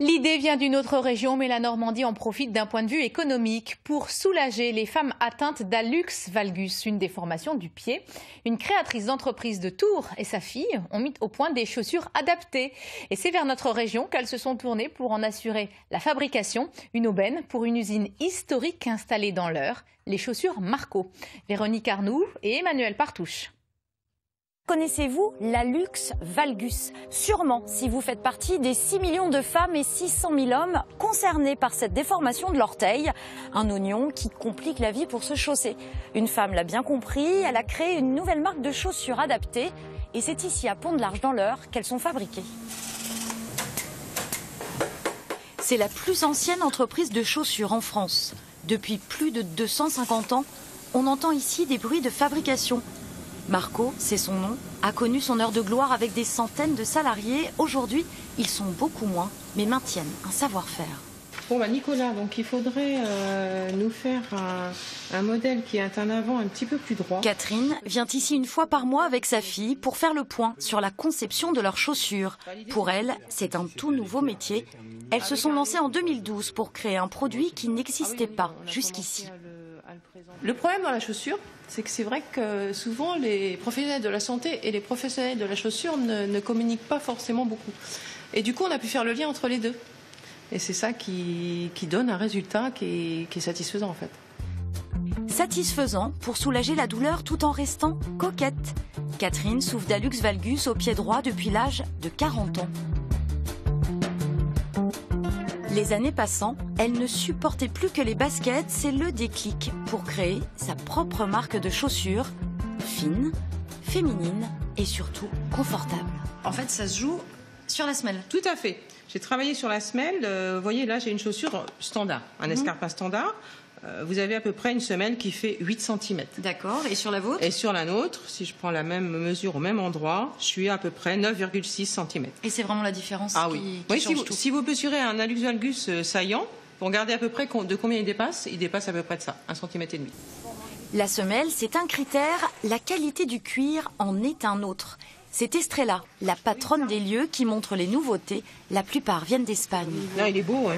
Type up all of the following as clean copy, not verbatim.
L'idée vient d'une autre région, mais la Normandie en profite d'un point de vue économique pour soulager les femmes atteintes d'hallux valgus, une déformation du pied. Une créatrice d'entreprise de Tours et sa fille ont mis au point des chaussures adaptées. Et c'est vers notre région qu'elles se sont tournées pour en assurer la fabrication. Une aubaine pour une usine historique installée dans l'Eure, les chaussures Marco. Véronique Arnoux et Emmanuel Partouche. Connaissez-vous l'hallux valgus? Sûrement, si vous faites partie des 6 millions de femmes et 600 000 hommes concernés par cette déformation de l'orteil. Un oignon qui complique la vie pour se chausser. Une femme l'a bien compris, elle a créé une nouvelle marque de chaussures adaptées. Et c'est ici, à Pont-de-l'Arche dans l'Eure, qu'elles sont fabriquées. C'est la plus ancienne entreprise de chaussures en France. Depuis plus de 250 ans, on entend ici des bruits de fabrication. Marco, c'est son nom, a connu son heure de gloire avec des centaines de salariés. Aujourd'hui, ils sont beaucoup moins, mais maintiennent un savoir-faire. Bon Nicolas, donc il faudrait nous faire un modèle qui est un avant un petit peu plus droit. Catherine vient ici une fois par mois avec sa fille pour faire le point sur la conception de leurs chaussures. Pour elle, c'est un tout nouveau métier. Elles se sont lancées en 2012 pour créer un produit qui n'existait pas jusqu'ici. Le problème dans la chaussure, c'est que c'est vrai que souvent les professionnels de la santé et les professionnels de la chaussure ne communiquent pas forcément beaucoup. Et du coup, on a pu faire le lien entre les deux. Et c'est ça qui donne un résultat qui est satisfaisant en fait. Satisfaisant pour soulager la douleur tout en restant coquette. Catherine souffre d'hallux valgus au pied droit depuis l'âge de 40 ans. Les années passant, elle ne supportait plus que les baskets. C'est le déclic pour créer sa propre marque de chaussures, fine, féminine et surtout confortable. En fait, ça se joue sur la semelle. Tout à fait. J'ai travaillé sur la semelle. Vous voyez, là, j'ai une chaussure standard, un escarpin standard. Vous avez à peu près une semelle qui fait 8 cm. D'accord. Et sur la vôtre? Et sur la nôtre, si je prends la même mesure au même endroit, je suis à peu près 9,6 cm. Et c'est vraiment la différence qui change tout. Si vous mesurez un hallux valgus saillant, vous regardez à peu près de combien il dépasse à peu près de ça, 1,5 cm. La semelle, c'est un critère, la qualité du cuir en est un autre. C'est Estrella, la patronne des lieux, qui montre les nouveautés. La plupart viennent d'Espagne. Là, il est beau, hein.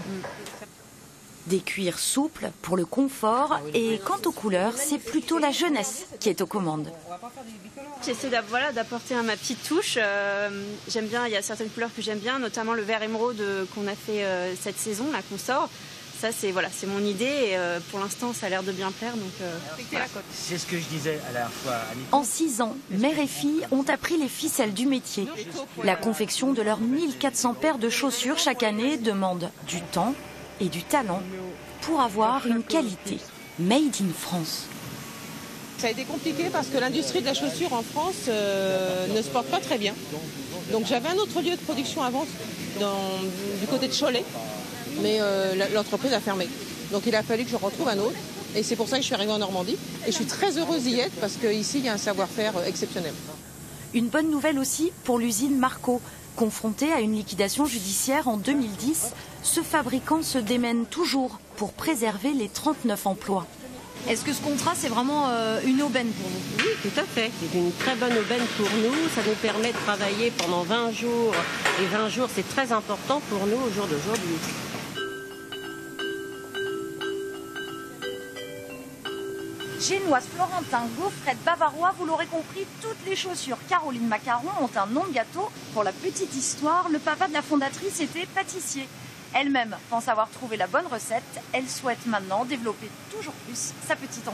Des cuirs souples pour le confort. Et quant aux couleurs, c'est plutôt la jeunesse qui est aux commandes. J'essaie d'apporter ma petite touche. J'aime bien, il y a certaines couleurs que j'aime bien, notamment le vert émeraude qu'on a fait cette saison, là, qu'on sort. Ça, c'est mon idée et pour l'instant, ça a l'air de bien plaire. C'est ce que je disais à la fois à Nico. En 6 ans, mère et fille ont appris les ficelles du métier. La confection de leurs 1400 paires de chaussures chaque année demande du temps et du talent pour avoir une qualité made in France. Ça a été compliqué parce que l'industrie de la chaussure en France ne se porte pas très bien. Donc j'avais un autre lieu de production avant, du côté de Cholet, mais l'entreprise a fermé. Donc il a fallu que je retrouve un autre. Et c'est pour ça que je suis arrivée en Normandie. Et je suis très heureuse d'y être parce qu'ici, il y a un savoir-faire exceptionnel. Une bonne nouvelle aussi pour l'usine Marco. Confrontée à une liquidation judiciaire en 2010, ce fabricant se démène toujours pour préserver les 39 emplois. Est-ce que ce contrat, c'est vraiment une aubaine pour vous? Oui, tout à fait. C'est une très bonne aubaine pour nous. Ça nous permet de travailler pendant 20 jours. Et 20 jours, c'est très important pour nous au jour d'aujourd'hui. Génoise, Florentin, gaufrette, bavarois, vous l'aurez compris, toutes les chaussures Caroline Macaron ont un nom de gâteau. Pour la petite histoire, le papa de la fondatrice était pâtissier. Elle-même pense avoir trouvé la bonne recette. Elle souhaite maintenant développer toujours plus sa petite entreprise.